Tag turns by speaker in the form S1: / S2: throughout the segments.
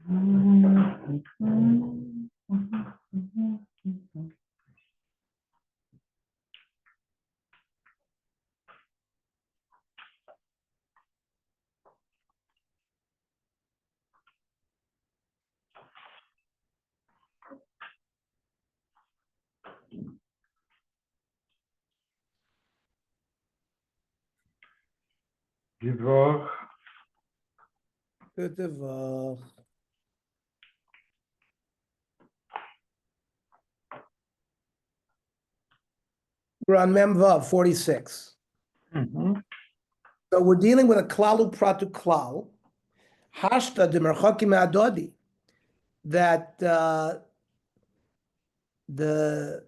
S1: Divorce.
S2: Divorce. We're on Mem Vav 46. So we're dealing with a klalu pratu klal, hashta de merchokim adodi, that the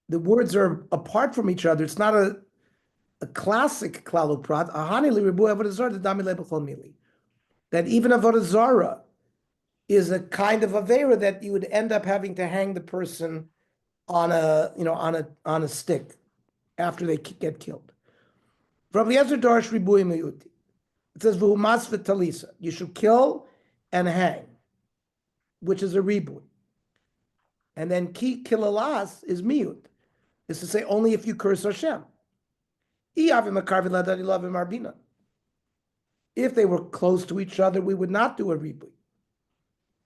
S2: words are apart from each other. It's not a classic klalu prat. Ahani li ribu avodah zara dami lebechol mili. That even avodah zara is a kind of avera that you would end up having to hang the person on a stick after they get killed. Rabbi Eliezer Darash Ribui Meyuti. It says v'humas v'talisa. You should kill and hang, which is a ribui. And then ki kilalas is miyut. Is to say only if you curse Hashem. If they were close to each other, we would not do a ribui.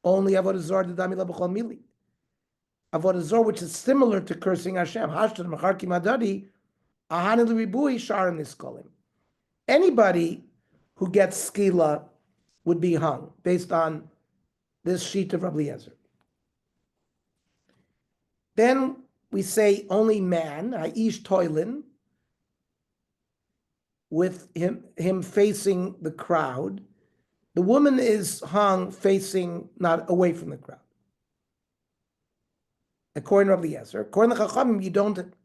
S2: Only avodah zara d'dami lebechol mili. Avodah zara, which is similar to cursing Hashem. Hashtan macharkim adadi. Anybody who gets skila would be hung based on this sheet of Rabbi Eliezer. Then we say only man, ha'ish toilin, with him facing the crowd. The woman is hung facing, not away from the crowd. According to Rabbi Eliezer, according to Chachamim, you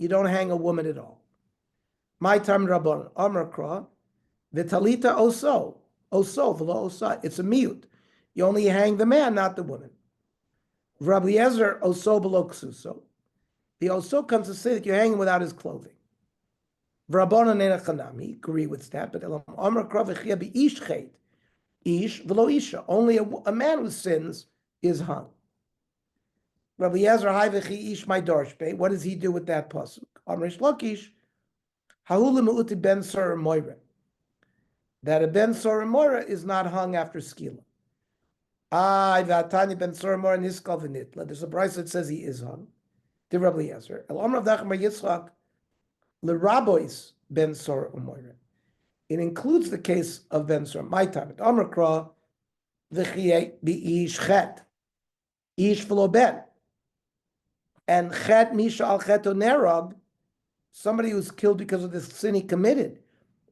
S2: don't hang a woman at all. My time Rabban Amrakra, Vitalita oso v'lo osa. It's a miyut. You only hang the man, not the woman. Rabbi Eliezer oso below ksuso. The oso comes to say that you hang him without his clothing. Rabbanan nenachanami agree with that, but Amrakra v'chia ish chet ish v'lo isha. Only a man who sins is hung. Rabbi Eliezer hai v'chi ish my darshbe. What does he do with that pasuk? Amrish Lakish. Ben Sor Moira, that a Ben Sor Moira is not hung after skila. Ben Sor Moira Niskal v'nitla. There's a brayso that says he is hung. The Rabbi Eliezer. El Amrav Dachmar Yitzchak LeRabois Ben Sor Moira. It includes the case of Ben Sor. My time. Amar Kra v'chiyei b'ish chet ish v'lo ben, and chet misha al cheto nerag. Somebody who's killed because of the sin he committed.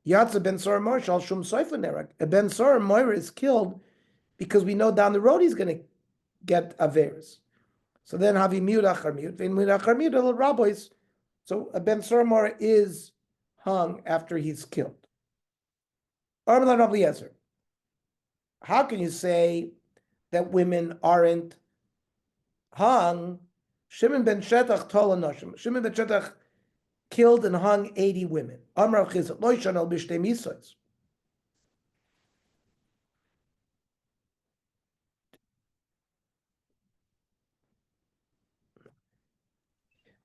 S2: Yatza ben Sora Moira shal shum soifa nerag. A ben Sora Moira is killed because we know down the road he's going to get averis. So then havi miut achar miut, vein miut achar miut el rabbis. So a ben Sora Moira is hung after he's killed. Armela Rabbi Eliezer. How can you say that women aren't hung? Shimon ben Shetach tol anoshim. Shimon ben Shetach killed and hung 80 women. Amrav Chizak lo yishanal b'shtei misos.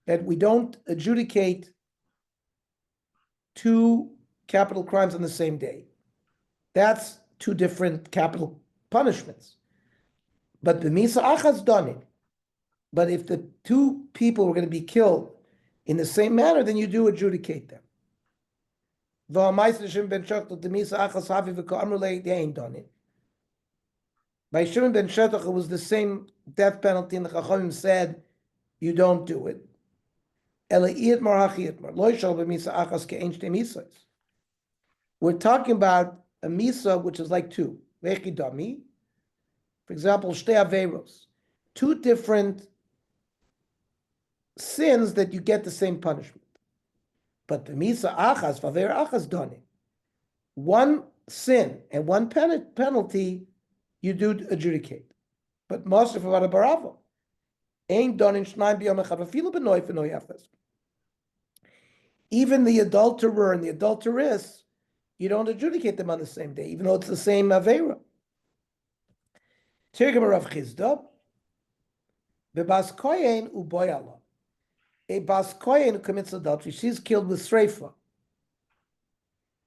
S2: That we don't adjudicate two capital crimes on the same day. That's two different capital punishments. But the misa achas done it. But if the two people were going to be killed in the same manner, then you do adjudicate them. By Shimon ben Shetach, it was the same death penalty, and the Chachamim said, you don't do it. We're talking about a misa, which is like two. For example, shtei averos, two different sins that you get the same punishment. But the misa achas, vaver achas done it. One sin and one penalty you do adjudicate. But most of about a baravo ain't done in shnayim b'yom echad afilu b'noy v'noy afes. Even the adulterer and the adulteress, you don't adjudicate them on the same day, even though it's the same avera. Tirgam Rav Chizda, bebas kohen uboyala. A bas kohen who commits adultery, she's killed with sreifa,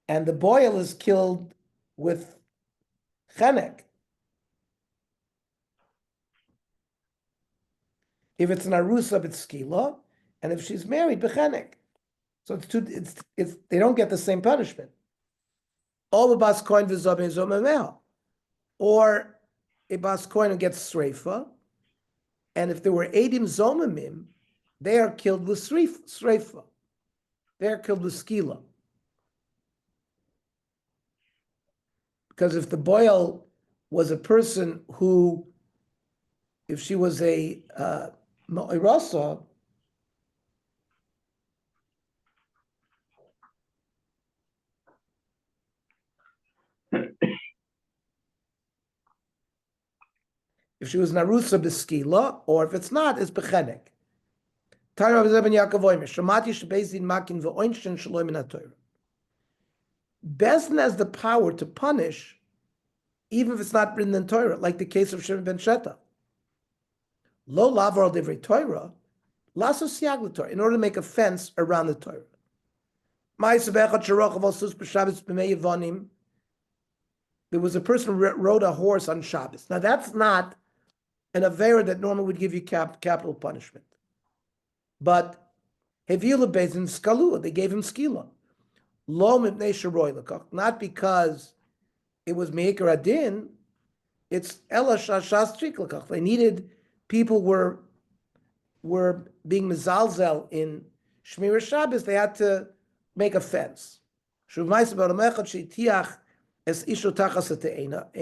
S2: and the boil is killed with chenek. If it's an arusa, it's skila, and if she's married, bechenek. So it's two. It's they don't get the same punishment. All the bas kohen v'zomim zomemeh, or a bas kohen who gets sreifa, and if there were edim zomimim, they are killed with sreifa. They are killed with skila. Because if the boil was a person who, if she was a ma'irasa, if she was narusa b'skila, or if it's not, it's bechenek. Bezdin has the power to punish, even if it's not written in Torah, like the case of Shimon ben Sheta. Lo lavar al divrei Torah, lasso siag l'Torah, in order to make a fence around the Torah. There was a person who rode a horse on Shabbos. Now that's not an avera that normally would give you capital punishment. But Hevila Bezin Skalua, they gave him skila. Lo mipnei sheroy lekach, not because it was meikar adin, it's ela shashas trik lekach. They needed people were being mezalzel in Shmira Shabbos. They had to make a fence. A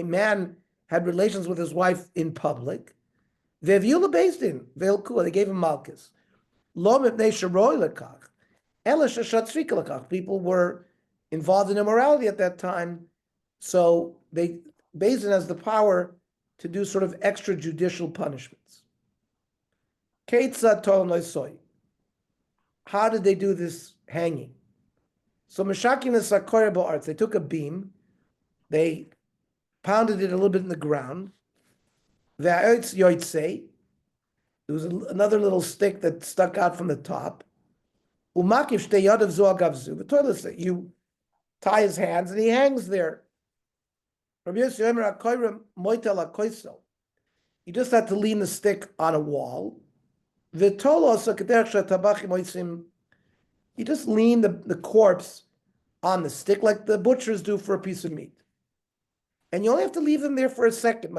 S2: man had relations with his wife in public. They gave him malchus. People were involved in immorality at that time, so Bezdin has the power to do sort of extrajudicial punishments. How did they do this hanging? So Meshakim is Sakoya Ba'arts. They took a beam, they pounded it a little bit in the ground. There was another little stick that stuck out from the top. You tie his hands and he hangs there. You just had to lean the stick on a wall. You just lean the corpse on the stick like the butchers do for a piece of meat. And you only have to leave them there for a second.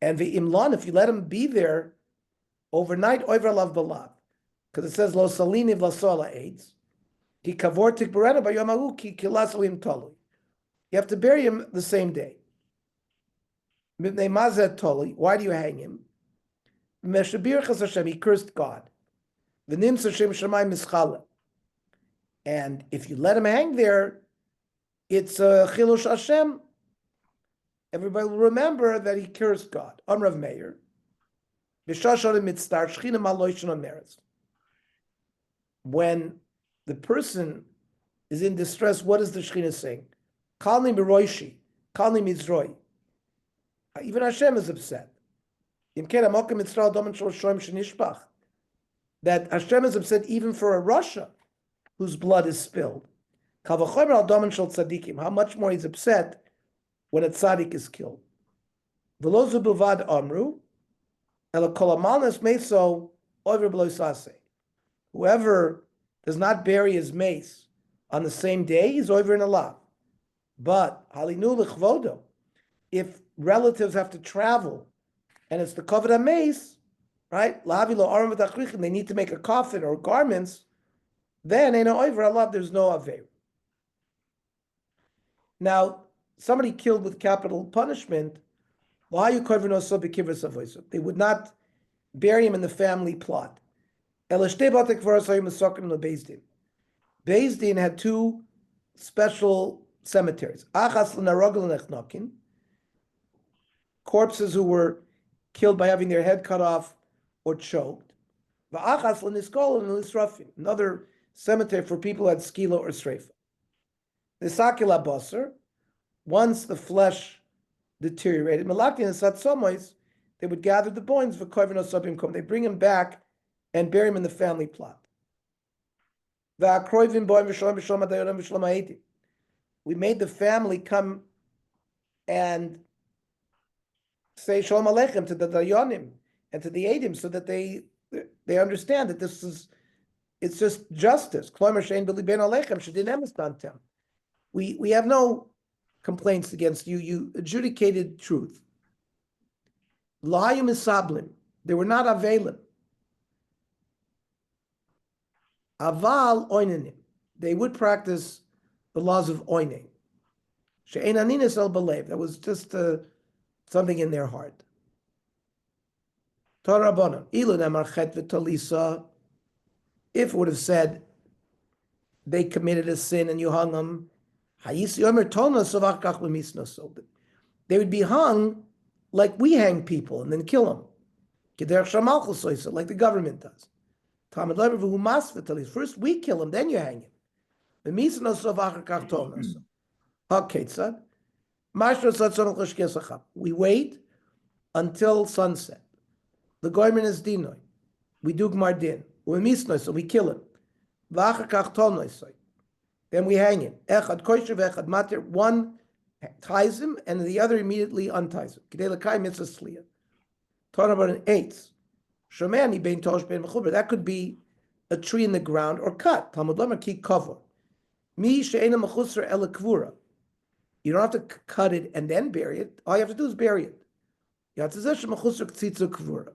S2: And the imlan, if you let him be there overnight, over love balav, because it says lo salini v'lasola aids. He kavortik berena b'yomahu ki kilasalim tolu. You have to bury him the same day. Mipnei mazet toli. Why do you hang him? Meshabir chas Hashem. He cursed God. V'nim Hashem shemayim mischala. And if you let him hang there, it's a chilush Hashem. Everybody will remember that he cursed God. Amrav Meir. When the person is in distress, what is the Shekhinah saying? Kalni Miroishi, Kalni Mizroi. Even Hashem is upset. That Hashem is upset even for a Russia whose blood is spilled. How much more he's upset when a tzaddik is killed. Whoever does not bury his mace on the same day, he's over in Allah. But if relatives have to travel and it's the kavod mace, right? They need to make a coffin or garments, then over Allah, there's no aver. Now, somebody killed with capital punishment, they would not bury him in the family plot. Bezdin had two special cemeteries. Corpses who were killed by having their head cut off or choked. Another cemetery for people who had skila or streifa. Once the flesh deteriorated. Malakti and Satsomois, they would gather the bones for Koivin Osabim Kum. They bring him back and bury him in the family plot. We made the family come and say Shalom Aleichem to the Dayanim and to the Eidim so that they understand that it's just justice. We have no complaints against you. You adjudicated truth. Lahayim isablim. They were not avelim. Aval oinanim. They would practice the laws of oining. She'ein aninis el belev. That was just something in their heart. Torah Rabbanan. Ilu nemar chet v'talisa. If it would have said they committed a sin and you hung them, they would be hung like we hang people and then kill them, like the government does. First we kill him, then you hang him. We wait until sunset. The government is dinoi. We do gmar din. So we kill him. Then we hang him. Echad koisher ve'echad matir. One ties him, and the other immediately unties him. K'dei l'kai mitzvah sliya. Talking about an eighth. Shomani bein tosh bein mechuber. That could be a tree in the ground or cut. Talmud lemar ki kavor. Mi she'ena mechusar el kvura. You don't have to cut it and then bury it. All you have to do is bury it. Yatzizeh shemechusar k'tzitzu kvura.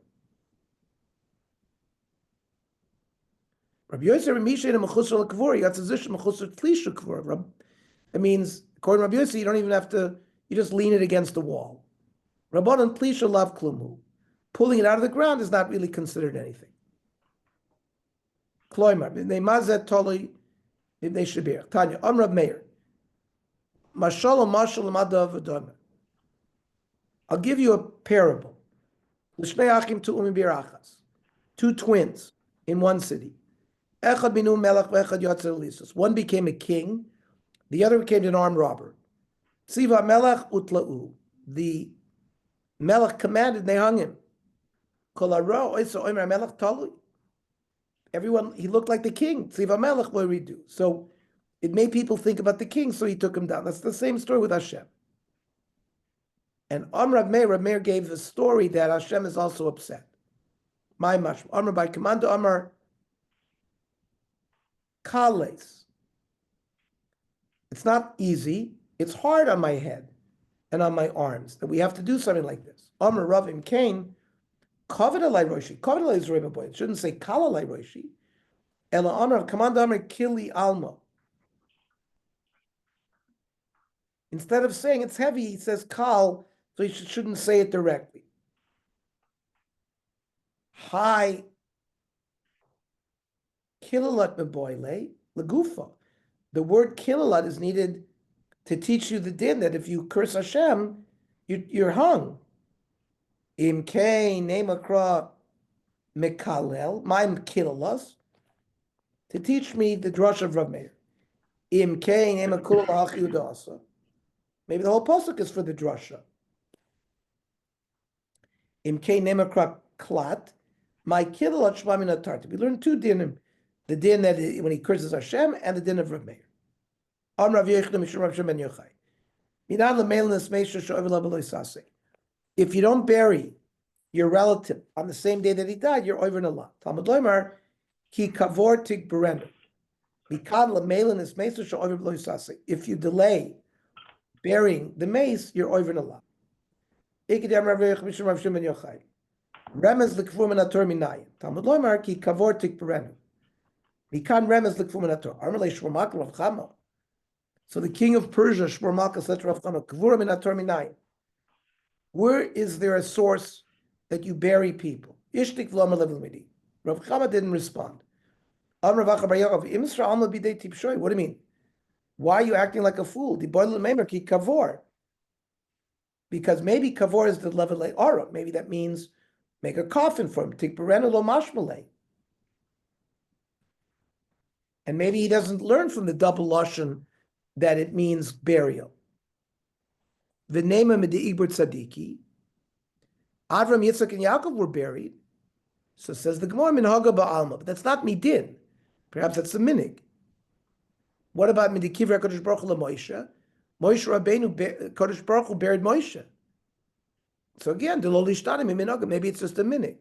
S2: Rabbi Yosef Misha mechusar lekvura. Yatzizeh mechusar tlisha kvura. It means, according to Rabbi Yosef, you don't even have to. You just lean it against the wall. Rabbanan tlisha lav klumu. Pulling it out of the ground is not really considered anything. Kloimar, they mazet toli, they shabir. Tanya, Amrav Meir. Mashal madav v'domer. I'll give you a parable. L'shnei achim tu'um birachas. Two twins in one city. Echad binu melech v'echad yotzer lisus. One became a king, the other became an armed robber. Tziva melech utla'u. The melech commanded, they hung him. Everyone, he looked like the king. Tziva melech, what do we do? So it made people think about the king, so he took him down. That's the same story with Hashem. And Rav Meir gave the story that Hashem is also upset. My mashma. Amr by commando Amr Kales. It's not easy. It's hard on my head and on my arms that we have to do something like this. Amr Ravim Cain, Kavod alai Roshi. Kavod alai Zereba boy. It shouldn't say Kal alai Roshi. Ela Amr commando Amr Kili Alma. Instead of saying it's heavy, he says Kal, so he shouldn't say it directly. Hi, Kilalat meboile lagufa. The word kilalat is needed to teach you the din that if you curse Hashem, you're hung. Im kain nemakra mekalel, my kilalas, to teach me the drush of Rav Meir. Im kain nemakula hachiyudasa. Maybe the whole pasuk is for the drasha. Im kain nemakra klat, my kilalat shmamin atarti. We learned two dinim. The din that when he curses Hashem and the din of Rav Meir. If you don't bury your relative on the same day that he died, you're over in Allah. Talmud Loimar, ki kavor tig berenu. If you delay burying the mace, you're over in Allah. Remez l'kfur minator minayin. Talmud Loimar, ki kavor tig berenu. So the king of Persia, Shmur Malka, said to Rav Chama, where is there a source that you bury people? Rav Chama didn't respond. What do you mean? Why are you acting like a fool? Because maybe kavor is the level of aura. Maybe that means make a coffin for him. And maybe he doesn't learn from the double lashon that it means burial. V'nema Medi'ibur Tzadiki. Avram, Yitzchak, and Yaakov were buried. So says the Gemara, Minhaga Ba'alma. But that's not Midin. Perhaps that's the Minig. What about Midikivra Kodesh Baruch Hu Moshe? Moshe Rabbeinu, Kodesh Baruch Hu buried Moshe. So again, maybe it's just a minig.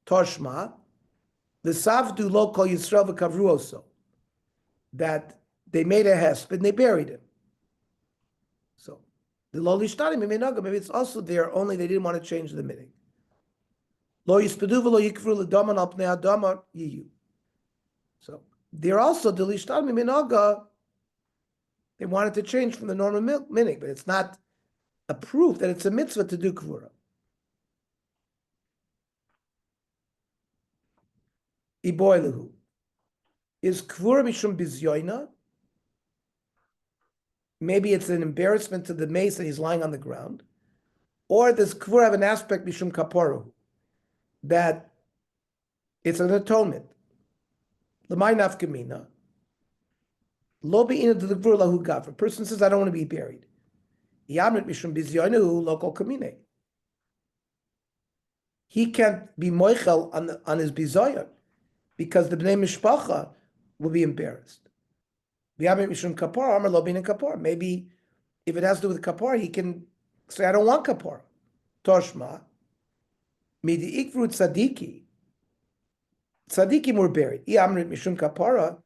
S2: Toshma, the Savdu lo kol Yisrael v'kavru oso, that they made a hesp and they buried him. So the lo lishtani miminaga, maybe it's also there, only they didn't want to change the minig. Lo yispadu v'lo yikvru l'daman al pnei adama yiyu. So they're also the lishtani miminaga. They wanted to change from the normal minig, but it's not a proof that it's a mitzvah to do kvura. Iboilehu. Is kvura mishum bizyoina? Maybe it's an embarrassment to the mace that he's lying on the ground. Or does kvura have an aspect mishum kaporu? That it's an atonement. L'may nafkamina. Lo be'ina de kvura lahu gavra. A person says, I don't want to be buried. Yamrit mishum bizyoinu local kamine. He can't be moichel on his bizoyon because the bnei mishpacha will be embarrassed. Yamrit mishum kapar amar lo be'ina kapar. Maybe if it has to do with kapar, he can say, I don't want kapar. Toshma. Midi ikvru tzadiki. Tzadikim were buried. Yamrit mishum kapara.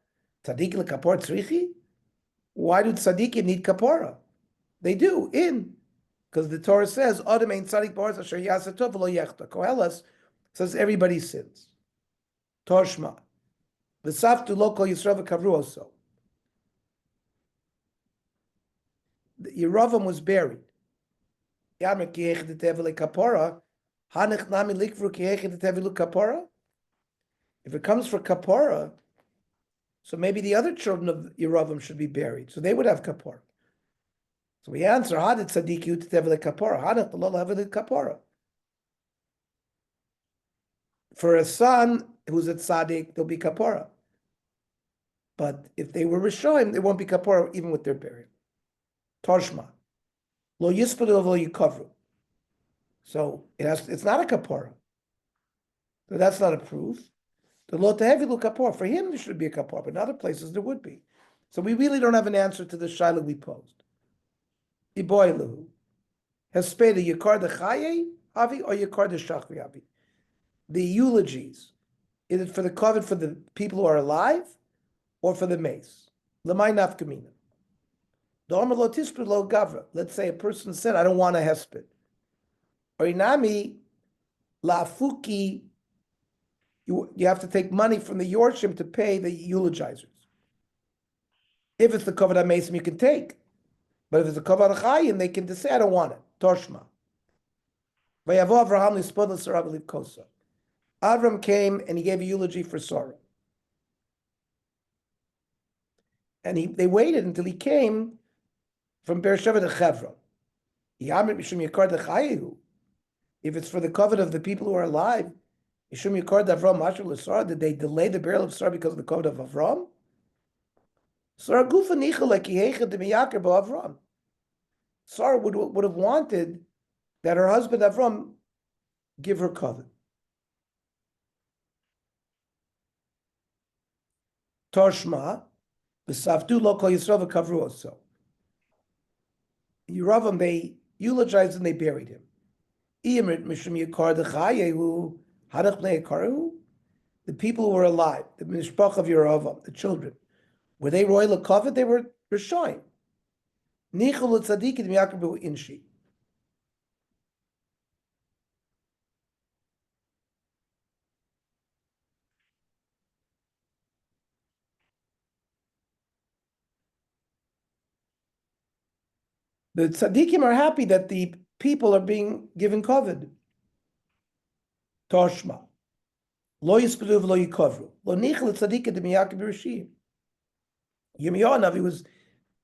S2: Tzadiki lekapar tzrichi. Why do tzadikim need kapara? They do, because the Torah says, Adam ein tzadik ba'aretz asher ya'aseh tov v'lo yechta. Koheles says everybody sins. Toshma. V'saftu lo kol Yisrael v'kavru oso. Yeravam was buried. Yamek ki yechet tevel kapara. Hanech nami likvru ki yechet tevel kapara. If it comes for kapara, so maybe the other children of Yeravam should be buried. So they would have kapara. So we answer, how did tzaddik yut tevel kapara? How did Allah have it kapara? For a son who's a tzaddik, there'll be kapara. But if they were rishoim, there won't be kapara even with their burial. Toshma. Lo yispadu lo yikavru. So it's not a kapara. So that's not a proof. The lo tehevilu kapara. For him, there should be a kapara, but in other places there would be. So we really don't have an answer to the shaila we posed. Iboilu. Hespeda yikar de chaye avi or yikar de shachri avi. The eulogies. Is it for the covet for the people who are alive or for the mace? L'may nafkamina. Do'amar lo tispud lo gavra. Let's say a person said, I don't want a hesped. Or inami la'afuki. You have to take money from the yorshim to pay the eulogizers. If it's the covet on mace, you can take. But if it's a kavod chayim, they can just say, I don't want it. Toshma. Vayavo Avraham lispodla Sarah b'liv kosa. Avram came and he gave a eulogy for Sarah. And they waited until he came from Beersheba to Chevron. Yamrit mishum yikar dechayehu. If it's for the covet of the people who are alive, mishum yikar d'Avram mashal l'Sarah, did they delay the burial of Sarah because of the covet of Avram? Sarah gufa nichel like yechad de miyakar b'Avram. Sarah would have wanted that her husband Avram give her covet. Toshma, v'savdu lo kol Yisrael v'kavru oso. Yeravam, they eulogized and they buried him. Iyamrit mishum yikar dechayehu hadach bnei yikaru. The people who were alive, the mishpach of Yeravam, the children, were they royal covet? They were rishoyim. Nichul tzadikim yakabu inshi. The tzaddikim are happy that the people are being given covet. Toshma. Lo yispadu v'lo yikavru. Lo nichul tzadikim yakabu rishim. Yirmiyahu Navi was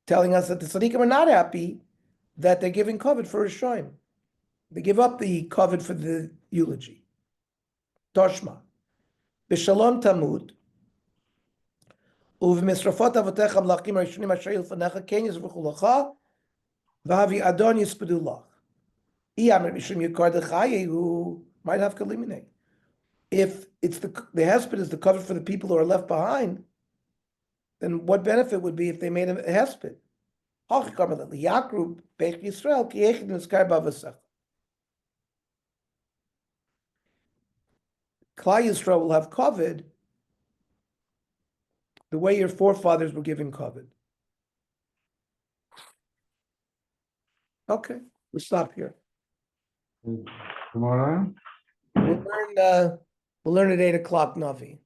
S2: telling us that the tzaddikim are not happy that they're giving covet for rishoyim. They give up the covet for the eulogy. Toshma. B'shalom tamud. Uv'misrafot avotecha mlachim harishonim asher yilfanecha ken yizruchu lecha Vavi Adon Yispedulach. Who might have to eliminate. If it's the hesped is the cover for the people who are left behind, then what benefit would be if they made a hesped? Klal Yisrael will have covered the way your forefathers were given covered. Okay, we'll stop here.
S1: Tomorrow?
S2: We'll learn at 8 o'clock, Navi.